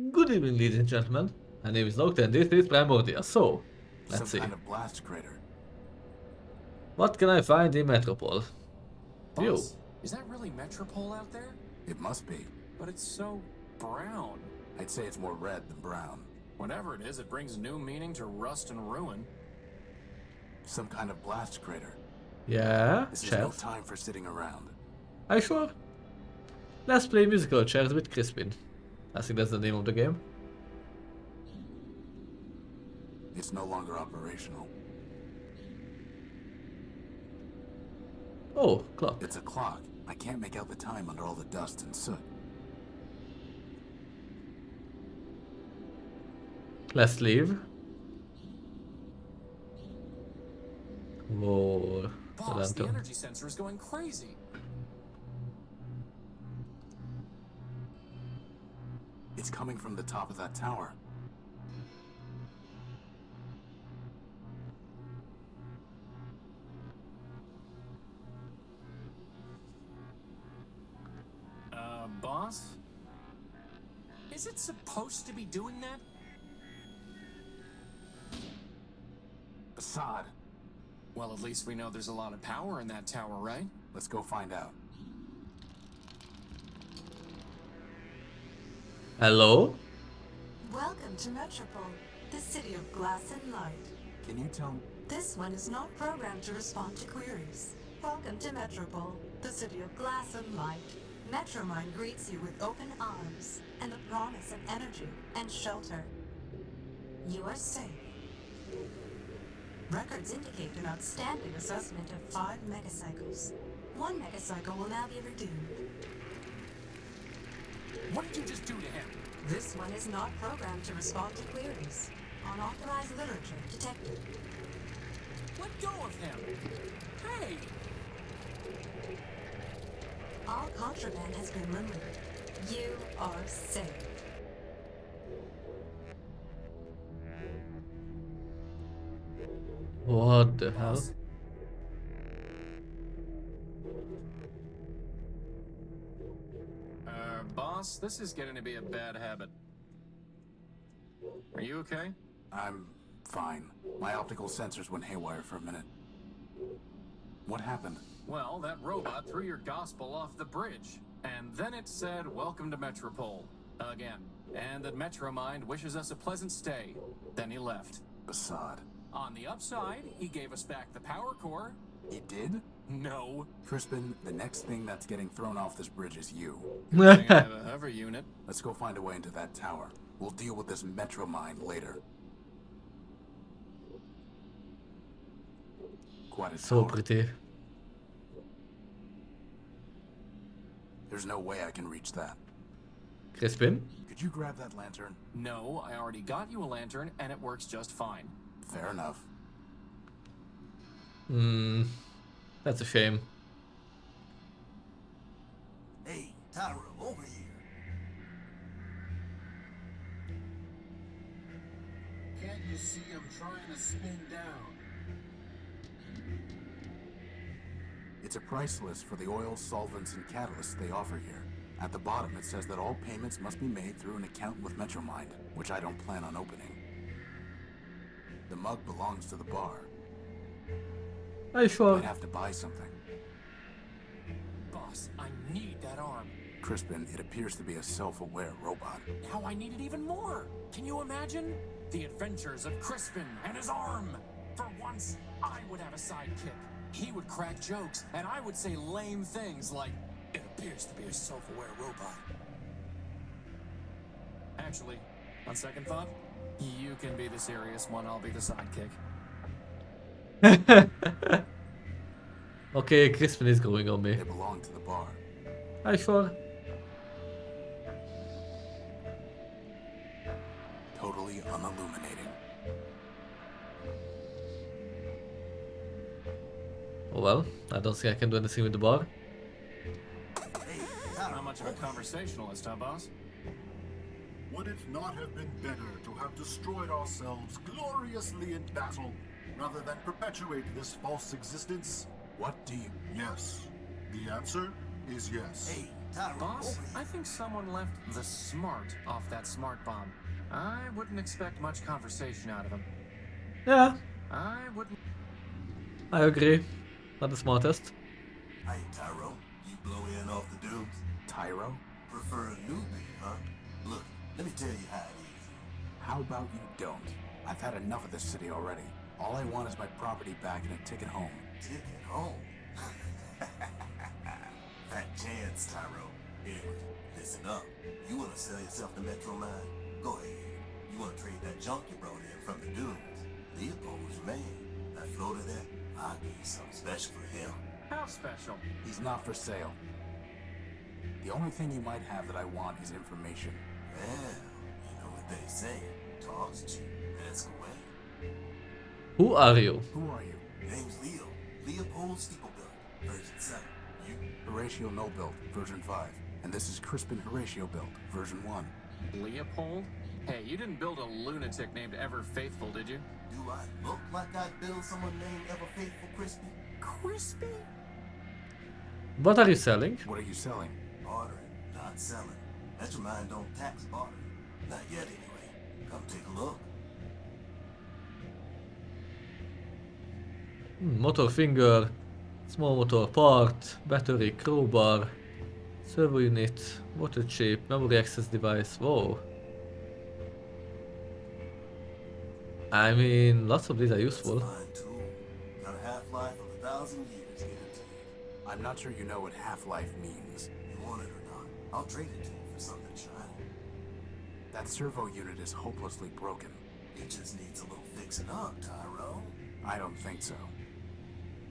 Good evening, ladies and gentlemen. My name is Nocta and this is Primordia. So, Some let's see. kind of blast crater. What can I find in Metropole? You. Boss, is that really Metropole out there? It must be. But it's so brown. I'd say it's more red than brown. Whatever it is, it brings new meaning to rust and ruin. Some kind of blast crater. Yeah, This is no chess. time for sitting around. Are you sure? Let's play musical chairs with Crispin. I think that's the name of the game. It's no longer operational. Oh, clock. It's a clock. I can't make out the time under all the dust and soot. Let's leave. Whoa. Boss, the energy sensor is going crazy. It's coming from the top of that tower. Boss? Is it supposed to be doing that? Assad. Well, at least we know there's a lot of power in that tower, right? Let's go find out. Hello? Welcome to Metropole, the city of glass and light. Can you tell me? This one is not programmed to respond to queries. Welcome to Metropole, the city of glass and light. Metromine greets you with open arms and the promise of energy and shelter. You are safe. Records indicate an outstanding assessment of 5 megacycles. 1 megacycle will now be redeemed. What did you just do to him? This one is not programmed to respond to queries. Unauthorized literature detected. Let go of him! Hey! All contraband has been removed. You are safe. What the hell? Boss? Boss, this is getting to be a bad habit. Are you okay? I'm fine. My optical sensors went haywire for a minute. What happened? Well, that robot threw your gospel off the bridge. And then it said, "Welcome to Metropole." Again. And that Metromind wishes us a pleasant stay. Then he left. Assad. On the upside, he gave us back the power core. He did? No. Crispin, the next thing that's getting thrown off this bridge is you. Good thing I have a hover unit. Let's go find a way into that tower. We'll deal with this Metromind later. Quite a So tower. pretty. There's no way I can reach that. Crispin? Could you grab that lantern? No, I already got you a lantern, and it works just fine. Fair enough. That's a shame. Hey, Tara, over here. Can't you see I'm trying to spin down? It's a price list for the oils, solvents, and catalysts they offer here. At the bottom, it says that all payments must be made through an account with Metromind, which I don't plan on opening. The mug belongs to the bar. Are you sure? I'd have to buy something. Boss, I need that arm. Crispin, it appears to be a self-aware robot. Now I need it even more. Can you imagine? The adventures of Crispin and his arm. For once, I would have a sidekick. He would crack jokes, and I would say lame things like, "It appears to be a self-aware robot." Actually, on second thought, you can be the serious one, I'll be the sidekick. Okay, Crispin is going on me. They belong to the bar. Are you sure? Totally unilluminating. Oh well, I don't think I can do anything with the bar. Hey, Tara, Not much of a over here. conversationalist, huh, boss? Would it not have been better to have destroyed ourselves gloriously in battle, rather than perpetuate this false existence? What do you... Yes. The answer is yes. Hey, Tyro, Boss, over I here. think someone left the smart off that smart bomb. I wouldn't expect much conversation out of him. Yeah, I wouldn't. I agree. Not the smartest. Hey, Tyro, you blow in off the dunes? Tyro? Prefer a newbie, huh? Look, let me tell you how it is. How about you don't? I've had enough of this city already. All I want is my property back and a ticket home. Ticket home. Fat chance, Tyro. Anyway, listen up. You want to sell yourself to Metro Mine? Go ahead. You want to trade that junk you brought in from the dunes? Leopold's your man. That floater there, I'll give you something special for him. How special? He's not for sale. The only thing you might have that I want is information. Well, you know what they say. Talk's cheap. Ask away. Who are you? Who are you? Name's Leo. Leopold Steeplebuilt, version 7. You? Horatio No Build, version 5. And this is Crispin Horatio Build, version 1. Leopold? Hey, you didn't build a lunatic named Ever Faithful, did you? Do I look like I'd build someone named Ever Faithful Crispy? Crispy? What are you selling? What are you selling? Bartering, not selling. Metro Mine don't tax bartering. Not yet, anyway. Come take a look. Motor finger, small motor part, battery, crowbar, servo unit, water chip, memory access device. Whoa. I mean, lots of these are It's a useful. fine tool. Got a half-life of 1,000 years, guaranteed. I'm not sure you know what half-life means. You want it or not, I'll trade it to you for something shiny. That servo unit is hopelessly broken. It just needs a little fixing up, Tyro. I don't think so.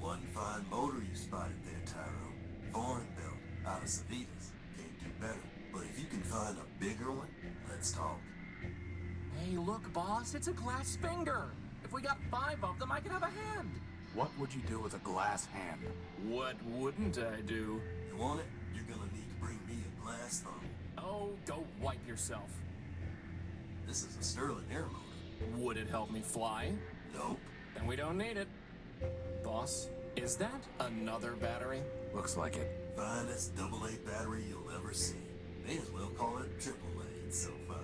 One fine motor you spotted there, Tyro. Foreign built, out of Savitas. Can't do better. But if you can find a bigger one, let's talk. Hey, look, boss, it's a glass finger. If we got 5 of them, I could have a hand. What would you do with a glass hand? What wouldn't I do? You want it? You're gonna need to bring me a glass thumb. Oh, go wipe yourself. This is a Sterling air motor. Would it help me fly? Nope. Then we don't need it. Boss, is that another battery? Looks like it. Finest AA battery you'll ever see. May as well call it AAA. It's so fine.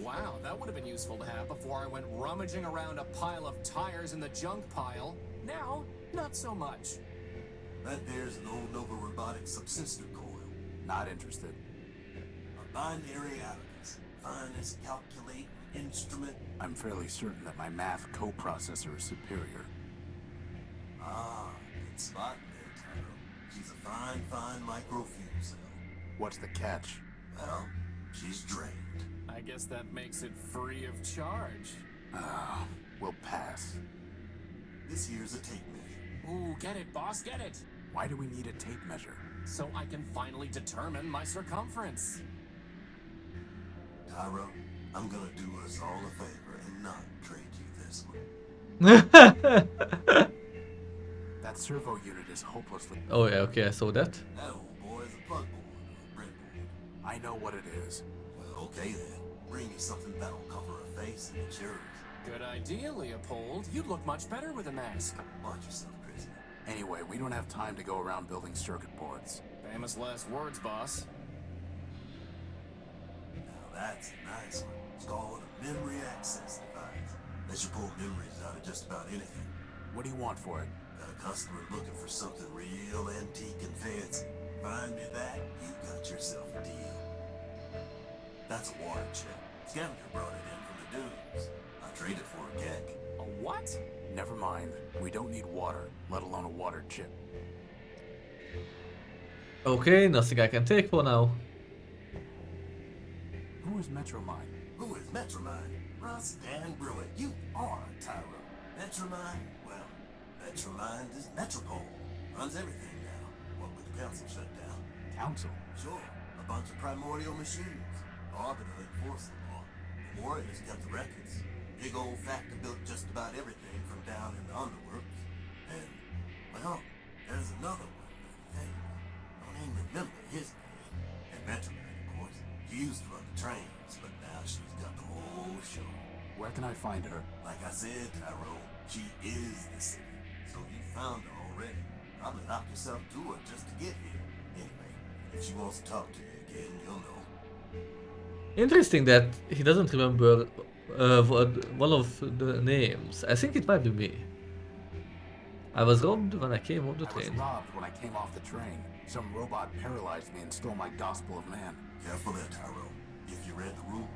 Wow, that would have been useful to have before I went rummaging around a pile of tires in the junk pile. Now, not so much. That there's an old Nova Robotics subsistor coil. Not interested. A binary abacus. Finest calculating instrument. I'm fairly certain that my math coprocessor is superior. Ah, good spot there, Tyro. She's a fine microfuel cell. What's the catch? Well, she's drained. I guess that makes it free of charge. We'll pass. This here's a tape measure. Ooh, get it, boss, get it! Why do we need a tape measure? So I can finally determine my circumference. Tyro, I'm gonna do us all a favor and not trade you this one. That servo unit is hopelessly... Oh yeah, okay, I saw that. That old boy is a plug board or a breadboard. I know what it is. Well, okay then. Bring me something that'll cover her face and it's yours. Good idea, Leopold. You'd look much better with a mask. Watch yourself, Chrissy. Anyway, we don't have time to go around building circuit boards. Famous last words, boss. Now that's a nice one. It's called a memory access device. Lets you pull memories out of just about anything. What do you want for it? Got a customer looking for something real antique and fancy. Find me that, you got yourself a deal. That's a water chip. Scavenger brought it in from the dunes. I traded for a keg. A what? Never mind. We don't need water, let alone a water chip. Okay, nothing I can take for now. Who is Metromine? Who is Metromine? Russ Dan Brewer, you are Tyro. Metromine? Well, Metromine is Metropole. Runs everything now. What with the council shut down? Council. Sure, a bunch of primordial machines. Arbiter enforce the law. The Warriors kept the records. Big old factory built just about everything from down in the underworks. And, well, there's another one, I think. I don't even remember his name. And Metromine, of course. She used to run the trains, but now she's got the whole show. Where can I find her? Like I said, Tyro, she is the city. So you found her already. Probably knocked yourself to her just to get here. Anyway, If she wants to talk to you again, you'll know. Interesting that he doesn't remember one of the names. I think it might be me. I was robbed when I came off the I was train. robbed when I came off the train. Some robot paralyzed me and stole my Gospel of Man. Careful there, Tyro. If you read the rules,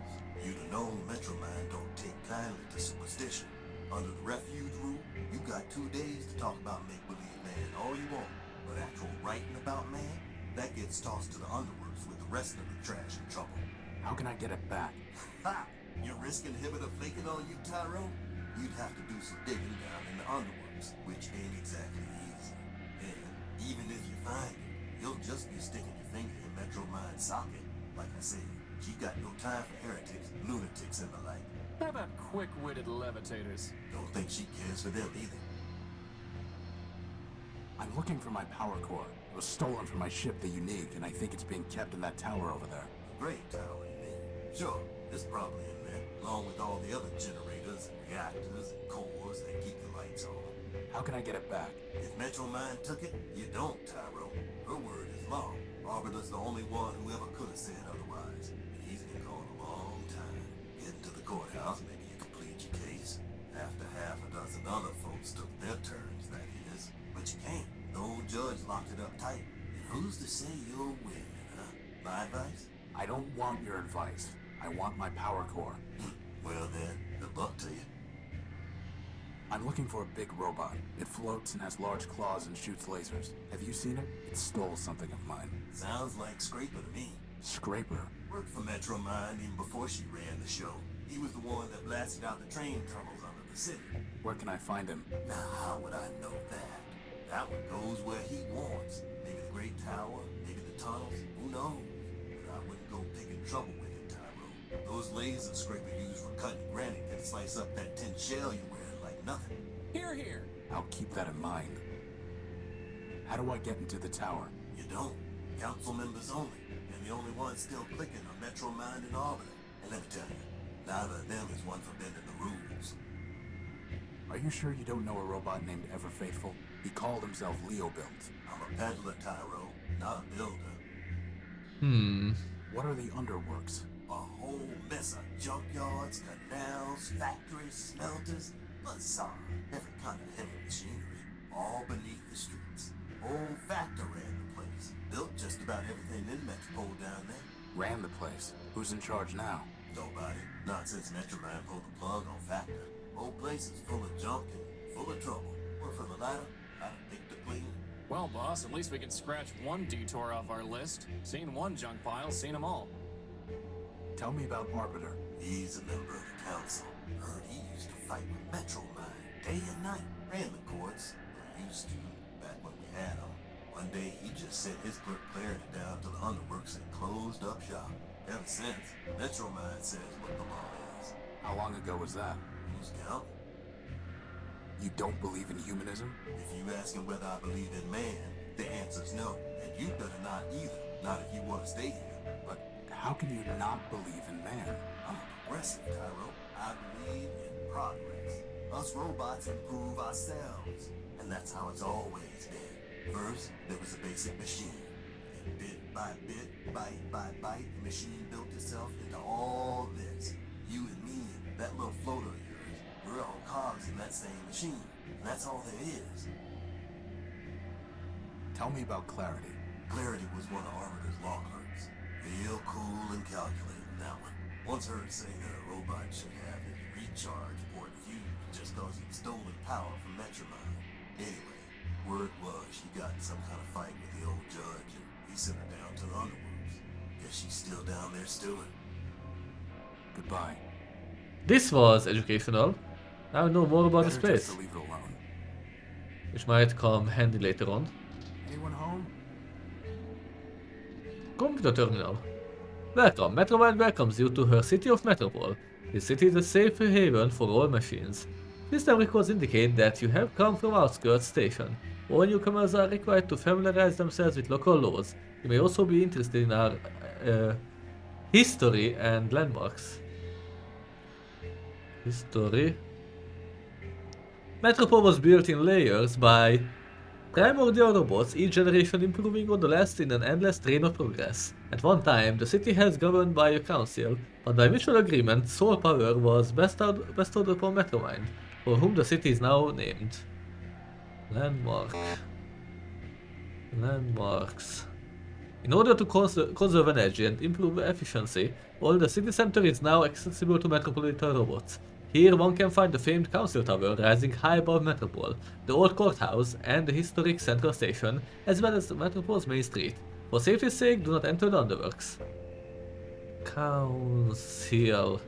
you'd have known Metromind don't take kindly to superstition. Under the refuge rule, you got 2 days to talk about make-believe man all you want. But actual writing about man, that gets tossed to the underworlds with the rest of the trash and trouble. How can I get it back? Ha! You're risking him to flaking on you, Tyro? You'd have to do some digging down in the underworlds, which ain't exactly easy. And even if you find it, you'll just be sticking your finger in Metromind's socket. Like I said, she got no time for heretics, lunatics, and the like. How about quick-witted levitators? Don't think she cares for them either. I'm looking for my power core. It was stolen from my ship, the Unique, and I think it's being kept in that tower over there. Great tower, you mean? Sure, it's probably in there, along with all the other generators and reactors and cores that keep the lights on. How can I get it back? If Metromind took it, you don't, Tyro. Her word is law. Arbiter's the only one who ever could have said otherwise. And he's been gone a long time. Getting to the courthouse, maybe you could plead your case. After half a dozen other folks took their turns, that is. But you can't. The old judge locked it up tight. And who's to say you'll win, huh? My advice? I don't want your advice. I want my power core. Well then, good luck to you. I'm looking for a big robot. It floats and has large claws and shoots lasers. Have you seen it? It stole something of mine. Sounds like Scraper to me. Scraper? Worked for Metromind even before she ran the show. He was the one that blasted out the train tunnels under the city. Where can I find him? Now, how would I know that? That one goes where he wants. Maybe the Great Tower, maybe the tunnels, who knows? But I wouldn't go picking trouble with him, Tyro. Those lasers Scraper used for cutting granite can slice up that tin shell you're wearing like nothing. Here, here. I'll keep that in mind. How do I get into the tower? You don't. Council members only. And the only ones still clicking are Metromind and Arbiter. And let me tell you, neither of them is one for bending the rules. Are you sure you don't know a robot named Ever Faithful? He called himself Leo Built. I'm a peddler, Tyro, not a builder. What are the underworks? A whole mess of junkyards, canals, factories, smelters, bazaar, every kind of heavy machinery, all beneath the streets. Old factor ran the place. Built just about everything in Metropole down there. Ran the place. Who's in charge now? Nobody. Not since Metromind pulled the plug on Factor. Whole place is full of junk and full of trouble. Work for the ladder, I'd pick the clean. Well, boss, at least we can scratch one detour off our list. Seen one junk pile, seen them all. Tell me about Arbiter. He's a member of the council. Heard he used to fight with Metromind day and night. Ran the courts, or used to, back when we had him. One day he just sent his clerk Clarity down to the underworks and closed up shop. Ever since, Metromind says what the law is. How long ago was that? Who's counting? You don't believe in humanism? If you asking whether I believe in man, the answer's no. And you better not either. Not if you want to stay here. But how can you not believe in man? I'm a progressive, Tyro. I believe in progress. Us robots improve ourselves. And that's how it's always been. First, there was a basic machine. And bit by bit, bite by bite, the machine built itself into all this. You and me, that little floater of yours, we're all cogs in that same machine. And that's all there is. Tell me about Clarity. Clarity was one of Arbiter's law clerks. Real cool and calculating, that one. Once heard say that a robot should have his recharge port fused just cause he'd stolen power from Metromind. Anyway, word was she got in some kind of fight with the old judge and he sent her down to the underworlds. Guess she's still down there stewing. Goodbye. This was educational. Now I know more about this Better just place, to leave it alone. which might come handy later on. Anyone home? Computer terminal. Welcome. Metromind welcomes you to her city of Metropole. This city is a safe haven for all machines. System records indicate that you have come from outskirts station. All newcomers are required to familiarize themselves with local laws. You may also be interested in our history and landmarks. History. Metropole was built in layers by Primordial robots, each generation improving on the last in an endless train of progress. At one time, the city was governed by a council, but by mutual agreement, sole power was bestowed upon Metromind, for whom the city is now named. Landmark. Landmarks. In order to conserve energy and improve efficiency, all the city center is now accessible to metropolitan robots. Here one can find the famed council tower rising high above Metropole, the old courthouse, and the historic central station, as well as Metropole's main street. For safety's sake, do not enter the underworks. Council.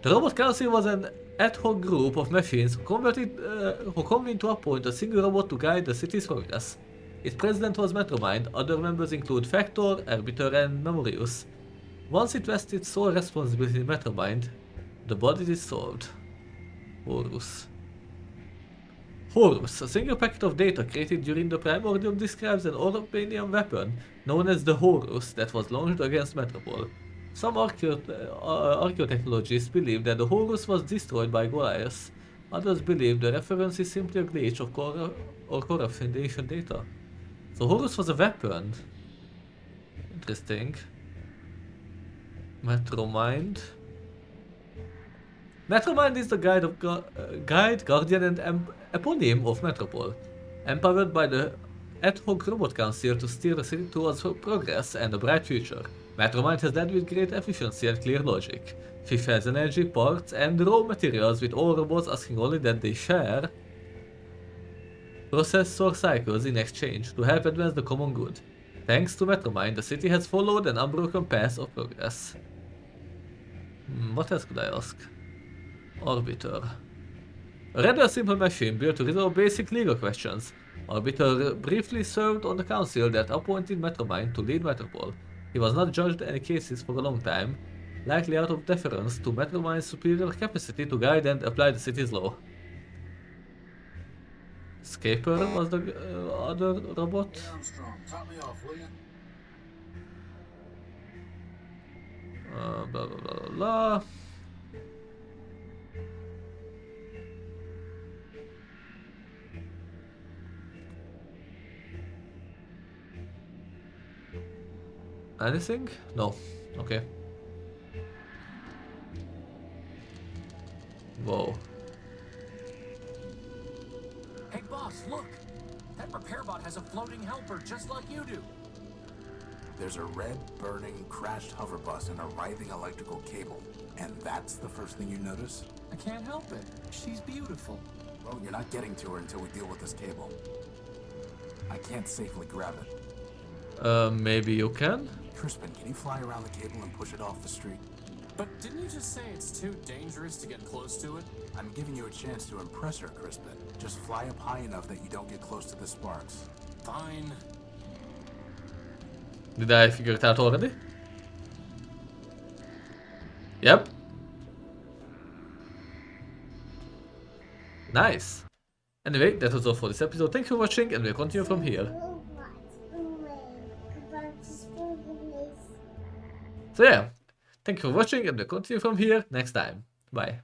The Robot Council was an ad hoc group of machines who convened to appoint a single robot to guide the city's progress. Its president was Metromind, other members include Factor, Arbiter, and Memorius. Once it vested sole responsibility in Metromind, the body dissolved. Horus. Horus, a single packet of data created during the Primordium, describes an Orpanian weapon known as the Horus that was launched against Metropole. Some archaeotechnologists believe that the Horus was destroyed by Goliath. Others believe the reference is simply a glitch or corruption in the ancient data. So Horus was a weapon. Interesting. Metromind. Metromind is the guide, guardian, and eponym of Metropole, empowered by the ad hoc robot council to steer the city towards progress and a bright future. Metromind has led with great efficiency and clear logic. She shares energy, parts, and raw materials with all robots, asking only that they share processor cycles in exchange to help advance the common good. Thanks to Metromind, the city has followed an unbroken path of progress. What else could I ask? Arbiter. A rather simple machine built to resolve basic legal questions. Arbiter briefly served on the council that appointed Metromind to lead Metropole. He was not judged in any cases for a long time, likely out of deference to Metromind's superior capacity to guide and apply the city's law. Scaper was the other robot. Armstrong, top me off, will you? Blah blah blah blah. Anything? No. Okay. Whoa. Hey, boss, look! That repair bot has a floating helper just like you do. There's a red, burning, crashed hover bus and a writhing electrical cable. And that's the first thing you notice? I can't help it. She's beautiful. Well, you're not getting to her until we deal with this cable. I can't safely grab it. Maybe you can? Crispin, can you fly around the cable and push it off the street? But didn't you just say it's too dangerous to get close to it? I'm giving you a chance to impress her, Crispin. Just fly up high enough that you don't get close to the sparks. Fine. Did I figure it out already? Yep. Nice. Anyway, that was all for this episode. Thank you for watching, and we'll continue from here. So yeah, thank you for watching, and we'll continue from here next time. Bye.